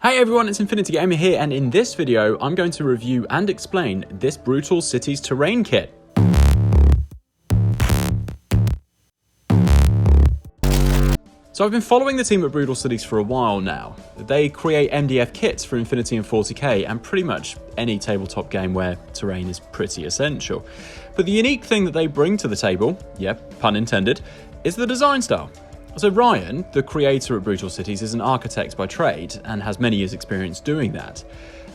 Hey everyone, it's Infinity Gamer here, and in this video I'm going to review and explain this Brutal Cities terrain kit. So I've been following the team at Brutal Cities for a while now. They create MDF kits for Infinity and 40k and pretty much any tabletop game where terrain is pretty essential. But the unique thing that they bring to the table, yep, pun intended, is the design style. So Ryan, the creator at Brutal Cities, is an architect by trade and has many years' experience doing that.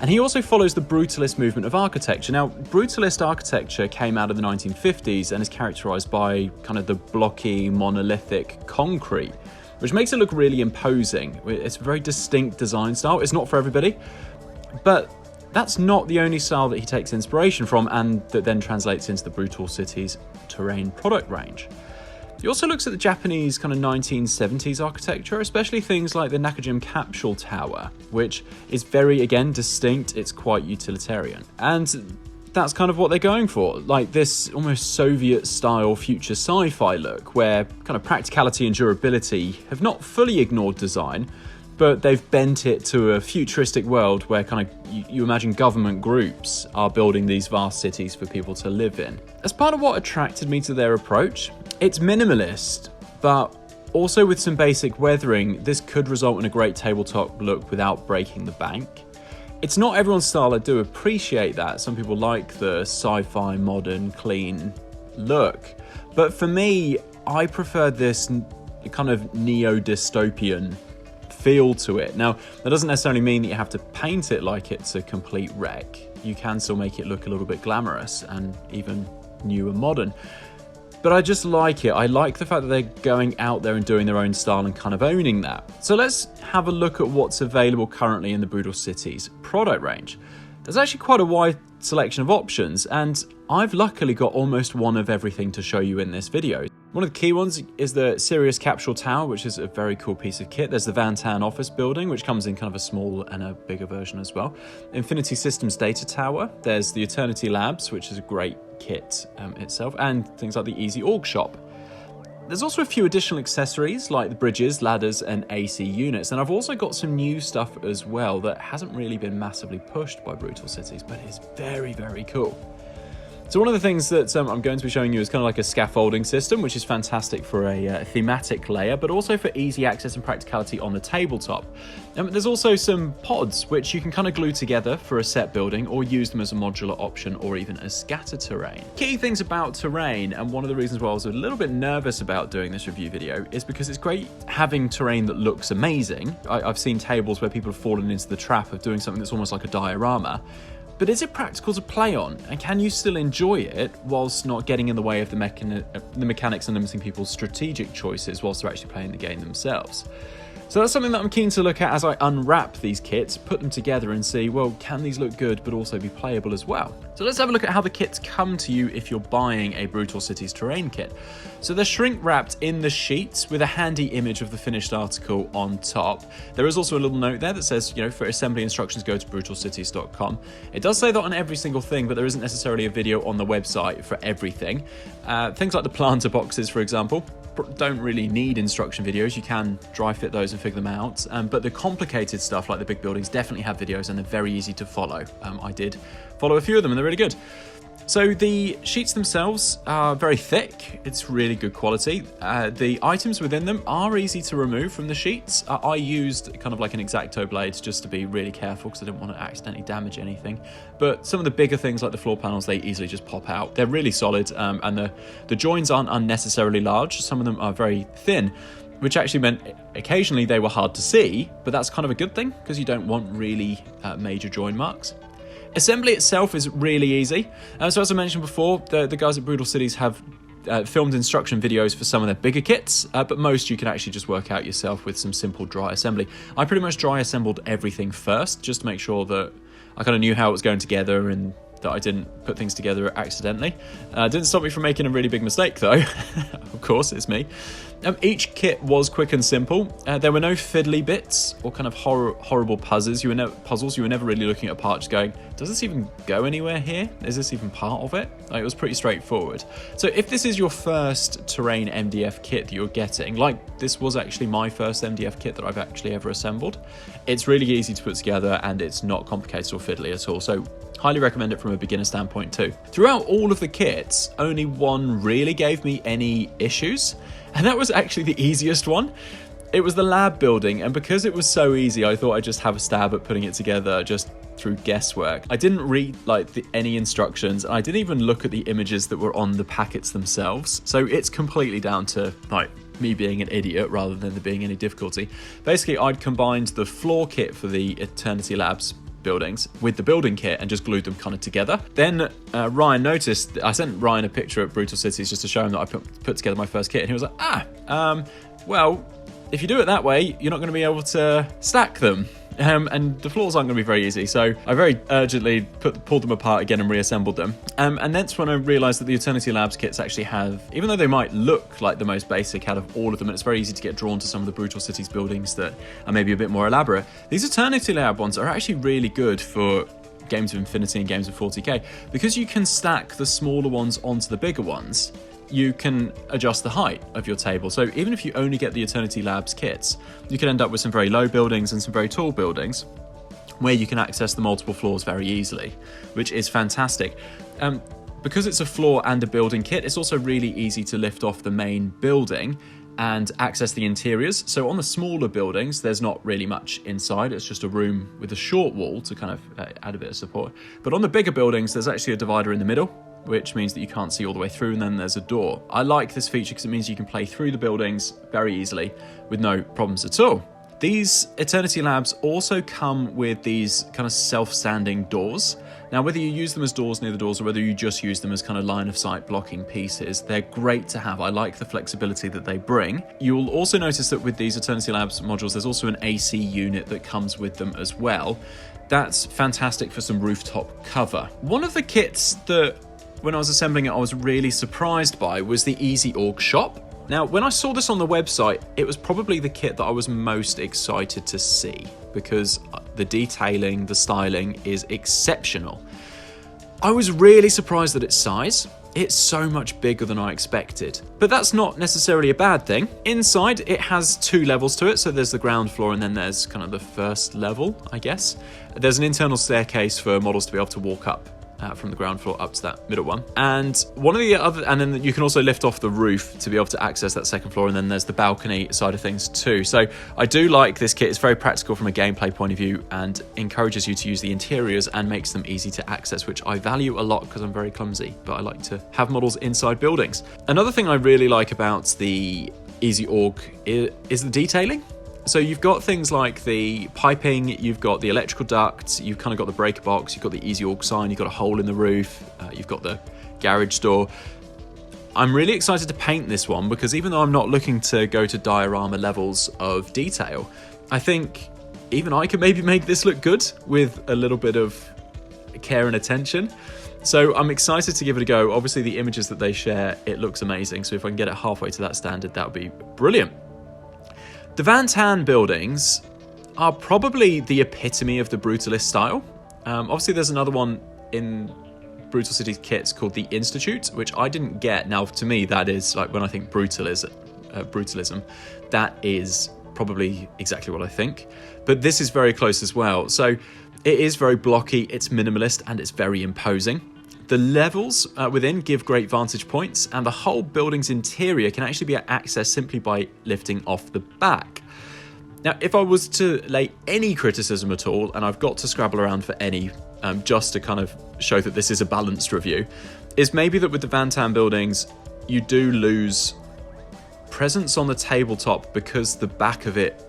And he also follows the brutalist movement of architecture. Now, brutalist architecture came out of the 1950s and is characterized by kind of the blocky, monolithic concrete, which makes it look really imposing. It's a very distinct design style. It's not for everybody, but that's not the only style that he takes inspiration from and that then translates into the Brutal Cities terrain product range. He also looks at the Japanese kind of 1970s architecture, especially things like the Nakajima Capsule Tower, which is very, again, distinct. It's quite utilitarian. And that's kind of what they're going for, like this almost Soviet-style future sci-fi look, where kind of practicality and durability have not fully ignored design, but they've bent it to a futuristic world where kind of you imagine government groups are building these vast cities for people to live in. As part of what attracted me to their approach, it's minimalist, but also with some basic weathering, this could result in a great tabletop look without breaking the bank. It's not everyone's style, I do appreciate that. Some people like the sci-fi, modern, clean look. But for me, I prefer this kind of neo-dystopian feel to it. Now, that doesn't necessarily mean that you have to paint it like it's a complete wreck. You can still make it look a little bit glamorous and even new and modern. But I just like it. I like the fact that they're going out there and doing their own style and kind of owning that. So let's have a look at what's available currently in the Brutal Cities product range. There's actually quite a wide selection of options, and I've luckily got almost one of everything to show you in this video. One of the key ones is the Sirius Capsule Tower, which is a very cool piece of kit. There's the Van Tan office building, which comes in kind of a small and a bigger version as well. Infinity Systems Data Tower. There's the Eternity Labs, which is a great kit itself, and things like the Easy Org Shop. There's also a few additional accessories like the bridges, ladders, and AC units, and I've also got some new stuff as well that hasn't really been massively pushed by Brutal Cities, but is very, very cool. So one of the things that I'm going to be showing you is kind of like a scaffolding system, which is fantastic for a thematic layer, but also for easy access and practicality on the tabletop. There's also some pods, which you can kind of glue together for a set building or use them as a modular option or even as scatter terrain. Key things about terrain, and one of the reasons why I was a little bit nervous about doing this review video, is because it's great having terrain that looks amazing. I've seen tables where people have fallen into the trap of doing something that's almost like a diorama. But is it practical to play on, and can you still enjoy it whilst not getting in the way of the mechanics and limiting people's strategic choices whilst they're actually playing the game themselves? So that's something that I'm keen to look at as I unwrap these kits, put them together and see, well, can these look good but also be playable as well? So let's have a look at how the kits come to you if you're buying a Brutal Cities terrain kit. So they're shrink wrapped in the sheets with a handy image of the finished article on top. There is also a little note there that says, for assembly instructions, go to brutalcities.com. It does say that on every single thing, but there isn't necessarily a video on the website for everything. Things like the planter boxes, for example, don't really need instruction videos. You can dry fit those and figure them out, but the complicated stuff like the big buildings definitely have videos, and they're very easy to follow. I did follow a few of them and they're really good. So the sheets themselves are very thick. It's really good quality. The items within them are easy to remove from the sheets. I used kind of like an X-Acto blade just to be really careful because I didn't want to accidentally damage anything. But some of the bigger things like the floor panels, they easily just pop out. They're really solid, and the joins aren't unnecessarily large. Some of them are very thin, which actually meant occasionally they were hard to see, but that's kind of a good thing because you don't want really major join marks. Assembly itself is really easy. So as I mentioned before, the guys at Brutal Cities have filmed instruction videos for some of their bigger kits, but most you can actually just work out yourself with some simple dry assembly. I pretty much dry assembled everything first, just to make sure that I kind of knew how it was going together and that I didn't put things together accidentally. Didn't stop me from making a really big mistake though. Of course, it's me. Each kit was quick and simple. There were no fiddly bits or kind of horrible puzzles. You were never really looking at a part just going, does this even go anywhere here? Is this even part of it? Like, it was pretty straightforward. So if this is your first terrain MDF kit that you're getting, like this was actually my first MDF kit that I've actually ever assembled, it's really easy to put together and it's not complicated or fiddly at all. So highly recommend it from a beginner standpoint too. Throughout all of the kits, only one really gave me any issues, and that was actually the easiest one. It was the lab building, and because it was so easy, I thought I'd just have a stab at putting it together just through guesswork. I didn't read any instructions, and I didn't even look at the images that were on the packets themselves. So it's completely down to me being an idiot rather than there being any difficulty. Basically, I'd combined the floor kit for the Eternity Labs buildings with the building kit and just glued them kind of together. Then Ryan noticed, I sent Ryan a picture at Brutal Cities just to show him that I put together my first kit, and he was like, well, if you do it that way, you're not going to be able to stack them. And the floors aren't going to be very easy. So I very urgently pulled them apart again and reassembled them. And that's when I realised that the Eternity Labs kits actually have, even though they might look like the most basic out of all of them, and it's very easy to get drawn to some of the Brutal Cities buildings that are maybe a bit more elaborate, these Eternity Lab ones are actually really good for Games of Infinity and Games of 40k, because you can stack the smaller ones onto the bigger ones. You can adjust the height of your table. So even if you only get the Eternity Labs kits, you can end up with some very low buildings and some very tall buildings where you can access the multiple floors very easily, which is fantastic. Because it's a floor and a building kit, it's also really easy to lift off the main building and access the interiors. So on the smaller buildings, there's not really much inside. It's just a room with a short wall to kind of add a bit of support. But on the bigger buildings, there's actually a divider in the middle, which means that you can't see all the way through, and then there's a door. I like this feature because it means you can play through the buildings very easily with no problems at all. These Eternity Labs also come with these kind of self-standing doors. Now, whether you use them as doors near the doors or whether you just use them as kind of line of sight blocking pieces, they're great to have. I like the flexibility that they bring. You'll also notice that with these Eternity Labs modules, there's also an AC unit that comes with them as well. That's fantastic for some rooftop cover. One of the kits that, when I was assembling it, I was really surprised by was the Easy Org shop. Now, when I saw this on the website, it was probably the kit that I was most excited to see because the detailing, the styling is exceptional. I was really surprised at its size. It's so much bigger than I expected. But that's not necessarily a bad thing. Inside, it has 2 levels to it. So there's the ground floor and then there's kind of the first level, I guess. There's an internal staircase for models to be able to walk up from the ground floor up to that middle one. And one of the other, and then you can also lift off the roof to be able to access that second floor, and then there's the balcony side of things too. So I do like this kit. It's very practical from a gameplay point of view and encourages you to use the interiors and makes them easy to access, which I value a lot because I'm very clumsy, but I like to have models inside buildings. Another thing I really like about the Easy Org is the detailing. So you've got things like the piping, you've got the electrical ducts, you've kind of got the breaker box, you've got the Easy Org sign, you've got a hole in the roof, you've got the garage door. I'm really excited to paint this one because even though I'm not looking to go to diorama levels of detail, I think even I could maybe make this look good with a little bit of care and attention. So I'm excited to give it a go. Obviously the images that they share, it looks amazing. So if I can get it halfway to that standard, that would be brilliant. The Van Tan buildings are probably the epitome of the Brutalist style. Obviously, there's another one in Brutal Cities kits called the Institute, which I didn't get. Now, to me, that is like when I think brutalism, that is probably exactly what I think. But this is very close as well. So it is very blocky, it's minimalist, and it's very imposing. The levels within give great vantage points, and the whole building's interior can actually be accessed simply by lifting off the back. Now, if I was to lay any criticism at all, and I've got to scrabble around for any, just to kind of show that this is a balanced review, is maybe that with the Van Tan buildings, you do lose presence on the tabletop because the back of it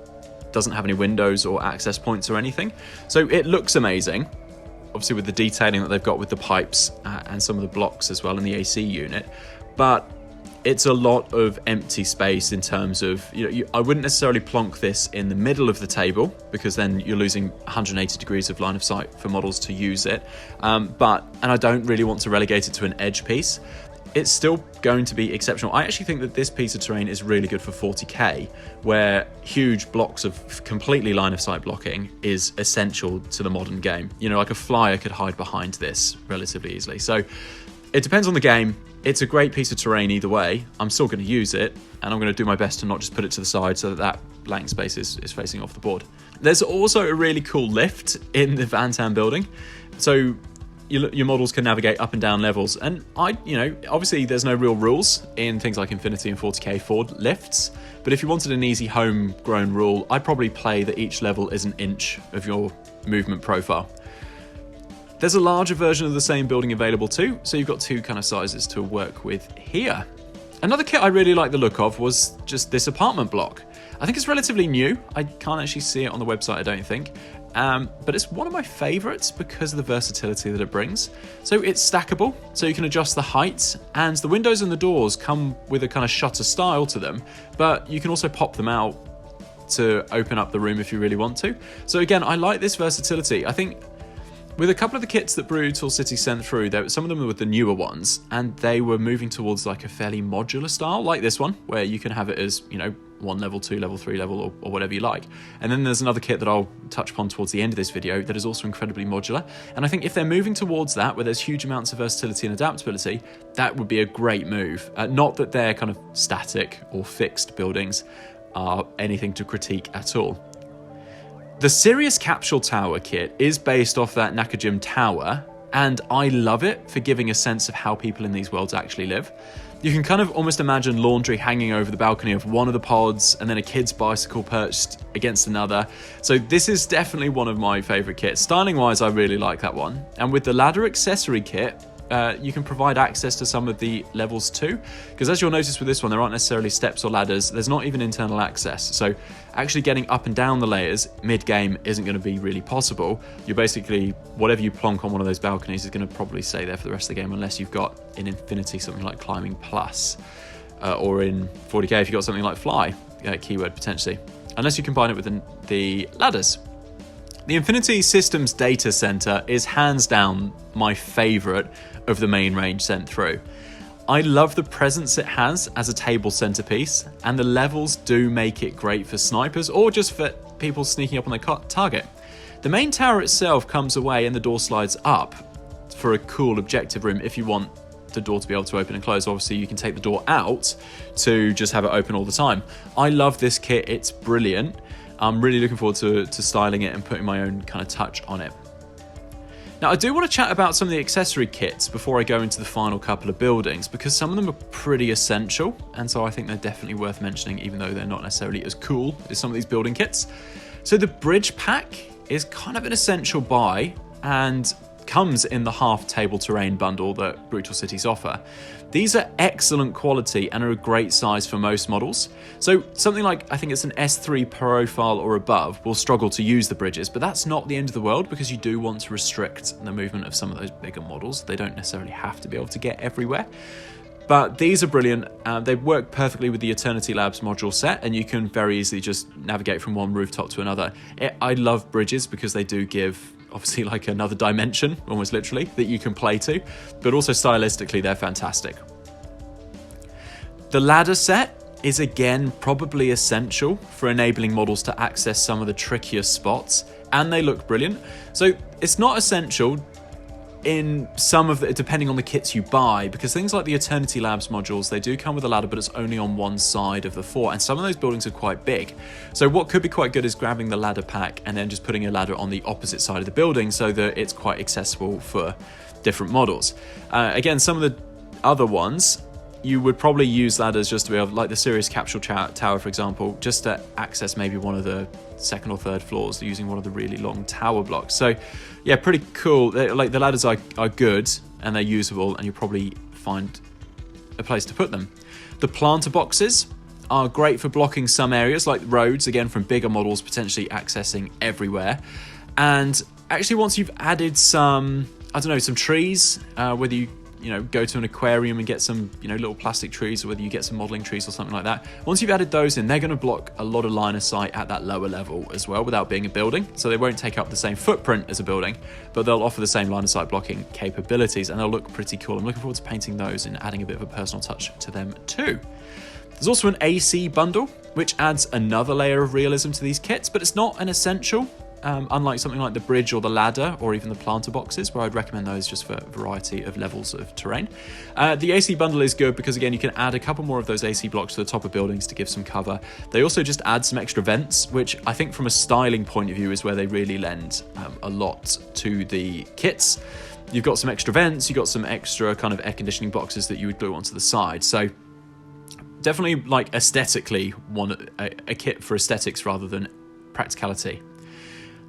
doesn't have any windows or access points or anything. So it looks amazing, obviously with the detailing that they've got with the pipes and some of the blocks as well in the AC unit, but it's a lot of empty space in terms of, I wouldn't necessarily plonk this in the middle of the table because then you're losing 180 degrees of line of sight for models to use it. And I don't really want to relegate it to an edge piece. it's still going to be exceptional. I actually think that this piece of terrain is really good for 40k, where huge blocks of completely line of sight blocking is essential to the modern game. You know, like a flyer could hide behind this relatively easily. So it depends on the game. It's a great piece of terrain either way. I'm still going to use it, and I'm going to do my best to not just put it to the side so that that blank space is facing off the board. There's also a really cool lift in the Van Tam building. So your models can navigate up and down levels, and obviously there's no real rules in things like Infinity and 40k for lifts, but if you wanted an easy homegrown rule, I'd probably play that each level is an inch of your movement profile. There's a larger version of the same building available too, so you've got two kind of sizes to work with here. Another kit I really like the look of was just this apartment block. I think it's relatively new. I can't actually see it on the website, I don't think. But it's one of my favorites because of the versatility that it brings. So it's stackable, so you can adjust the height, and the windows and the doors come with a kind of shutter style to them, but you can also pop them out to open up the room if you really want to. So again, I like this versatility. I think with a couple of the kits that Brutal City sent through, some of them were the newer ones, and they were moving towards like a fairly modular style, like this one, where you can have it as, 1 level, 2 level, 3 level, or whatever you like. And then there's another kit that I'll touch upon towards the end of this video that is also incredibly modular. And I think if they're moving towards that, where there's huge amounts of versatility and adaptability, that would be a great move. Not that they're kind of static or fixed buildings are anything to critique at all. The Sirius Capsule Tower kit is based off that Nakajim Tower, and I love it for giving a sense of how people in these worlds actually live. You can kind of almost imagine laundry hanging over the balcony of one of the pods, and then a kid's bicycle perched against another. So this is definitely one of my favourite kits. Styling wise, I really like that one. And with the ladder accessory kit, you can provide access to some of the levels too, because as you'll notice with this one, there aren't necessarily steps or ladders. There's not even internal access, so actually getting up and down the layers mid-game isn't going to be really possible. You're basically, whatever you plonk on one of those balconies is going to probably stay there for the rest of the game, unless you've got in Infinity something like Climbing Plus, or in 40k if you've got something like Fly, keyword potentially, unless you combine it with the ladders. The Infinity Systems Data Center is hands down my favourite of the main range sent through. I love the presence it has as a table centerpiece, and the levels do make it great for snipers or just for people sneaking up on their target. The main tower itself comes away and the door slides up for a cool objective room if you want the door to be able to open and close. Obviously you can take the door out to just have it open all the time. I love this kit, it's brilliant. I'm really looking forward to styling it and putting my own kind of touch on it. Now, I do want to chat about some of the accessory kits before I go into the final couple of buildings, because some of them are pretty essential, and so I think they're definitely worth mentioning, even though they're not necessarily as cool as some of these building kits. So the bridge pack is kind of an essential buy, and comes in the half table terrain bundle that Brutal Cities offer. These are excellent quality and are a great size for most models. So something like, I think it's an S3 profile or above, will struggle to use the bridges, but that's not the end of the world, because you do want to restrict the movement of some of those bigger models. They don't necessarily have to be able to get everywhere. But these are brilliant. They work perfectly with the Eternity Labs module set, and you can very easily just navigate from one rooftop to another. I love bridges because they do give obviously like another dimension, almost literally, that you can play to, but also stylistically they're fantastic. The ladder set is again probably essential for enabling models to access some of the trickier spots, and they look brilliant. So it's not essential in some of the, depending on the kits you buy, because things like the Eternity Labs modules, they do come with a ladder, but it's only on one side of the fort, and some of those buildings are quite big. So what could be quite good is grabbing the ladder pack and then just putting a ladder on the opposite side of the building so that it's quite accessible for different models. Again, some of the other ones, you would probably use ladders just to be able, like the Sirius Capsule Tower, for example, just to access maybe one of the second or third floors using one of the really long tower blocks. So yeah, pretty cool. Like the ladders are good and they're usable, and you probably find a place to put them. The planter boxes are great for blocking some areas like roads, again from bigger models potentially accessing everywhere. And actually once you've added some, I don't know, some trees, whether you go to an aquarium and get some, little plastic trees, or whether you get some modeling trees or something like that. Once you've added those in, they're going to block a lot of line of sight at that lower level as well without being a building. So they won't take up the same footprint as a building, but they'll offer the same line of sight blocking capabilities, and they'll look pretty cool. I'm looking forward to painting those and adding a bit of a personal touch to them too. There's also an AC bundle, which adds another layer of realism to these kits, but it's not an essential. Unlike something like the bridge or the ladder or even the planter boxes, where I'd recommend those just for a variety of levels of terrain. The AC bundle is good because, again, you can add a couple more of those AC blocks to the top of buildings to give some cover. They also just add some extra vents, which I think from a styling point of view is where they really lend a lot to the kits. You've got some extra vents, you've got some extra kind of air conditioning boxes that you would glue onto the side. So definitely, like, aesthetically, a kit for aesthetics rather than practicality.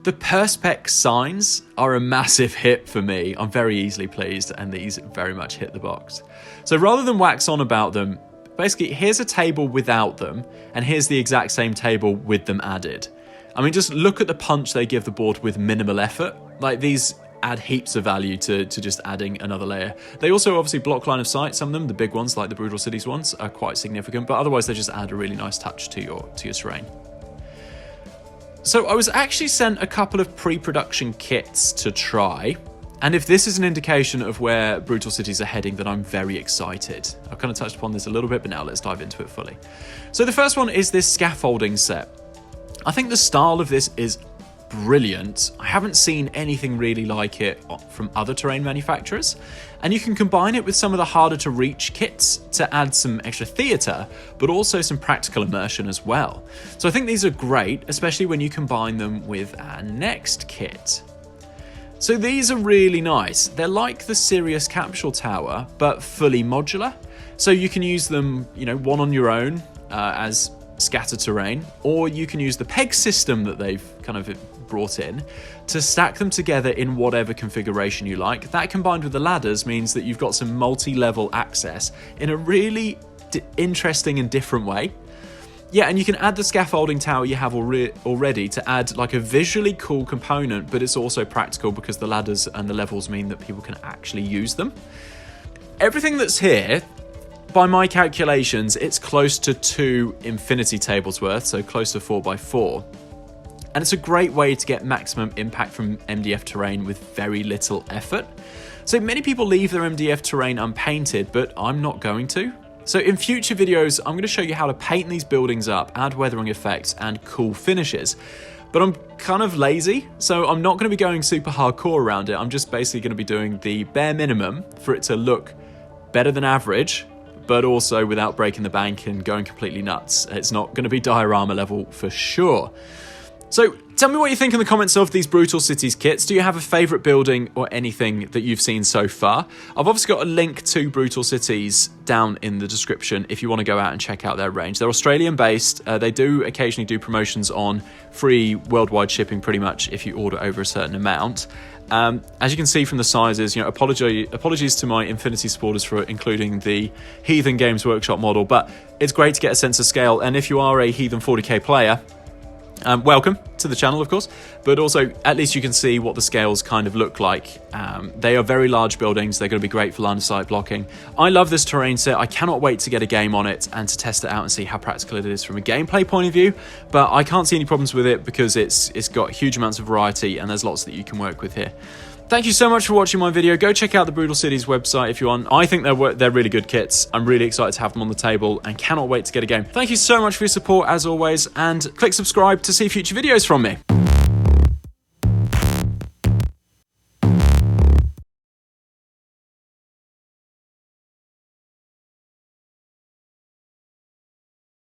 The Perspex signs are a massive hit for me. I'm very easily pleased, and these very much hit the box. So rather than wax on about them, basically here's a table without them, and here's the exact same table with them added. I mean, just look at the punch they give the board with minimal effort. Like, these add heaps of value to just adding another layer. They also obviously block line of sight. Some of them, the big ones like the Brutal Cities ones, are quite significant, but otherwise they just add a really nice touch to your terrain. So I was actually sent a couple of pre-production kits to try, and if this is an indication of where Brutal Cities are heading, then I'm very excited. I've kind of touched upon this a little bit, but now let's dive into it fully. So the first one is this scaffolding set. I think the style of this is brilliant. I haven't seen anything really like it from other terrain manufacturers, and you can combine it with some of the harder to reach kits to add some extra theatre, but also some practical immersion as well. So I think these are great, especially when you combine them with our next kit. So these are really nice. They're like the Sirius capsule tower, but fully modular. So you can use them, one on your own as scatter terrain, or you can use the peg system that they've kind of brought in to stack them together in whatever configuration you like. That combined with the ladders means that you've got some multi-level access in a really interesting and different way. Yeah, and you can add the scaffolding tower you have already to add like a visually cool component, but it's also practical because the ladders and the levels mean that people can actually use them. Everything that's here, by my calculations, it's close to 2 infinity tables worth, so close to 4x4. And it's a great way to get maximum impact from MDF terrain with very little effort. So many people leave their MDF terrain unpainted, but I'm not going to. So in future videos, I'm going to show you how to paint these buildings up, add weathering effects and cool finishes. But I'm kind of lazy, so I'm not going to be going super hardcore around it. I'm just basically going to be doing the bare minimum for it to look better than average, but also without breaking the bank and going completely nuts. It's not going to be diorama level for sure. So tell me what you think in the comments of these Brutal Cities kits. Do you have a favourite building or anything that you've seen so far? I've obviously got a link to Brutal Cities down in the description if you want to go out and check out their range. They're Australian based. They do occasionally do promotions on free worldwide shipping pretty much if you order over a certain amount. As you can see from the sizes, apologies to my Infinity supporters for including the Heathen Games Workshop model, but it's great to get a sense of scale. And if you are a Heathen 40k player, welcome to the channel, of course, but also at least you can see what the scales kind of look like. They are very large buildings. They're going to be great for line of sight blocking. I love this terrain set. I cannot wait to get a game on it and to test it out and see how practical it is from a gameplay point of view, but I can't see any problems with it because it's got huge amounts of variety and there's lots that you can work with here. Thank you so much for watching my video. Go check out the Brutal Cities website if you want. I think they're really good kits. I'm really excited to have them on the table and cannot wait to get a game. Thank you so much for your support as always, and click subscribe to see future videos from me.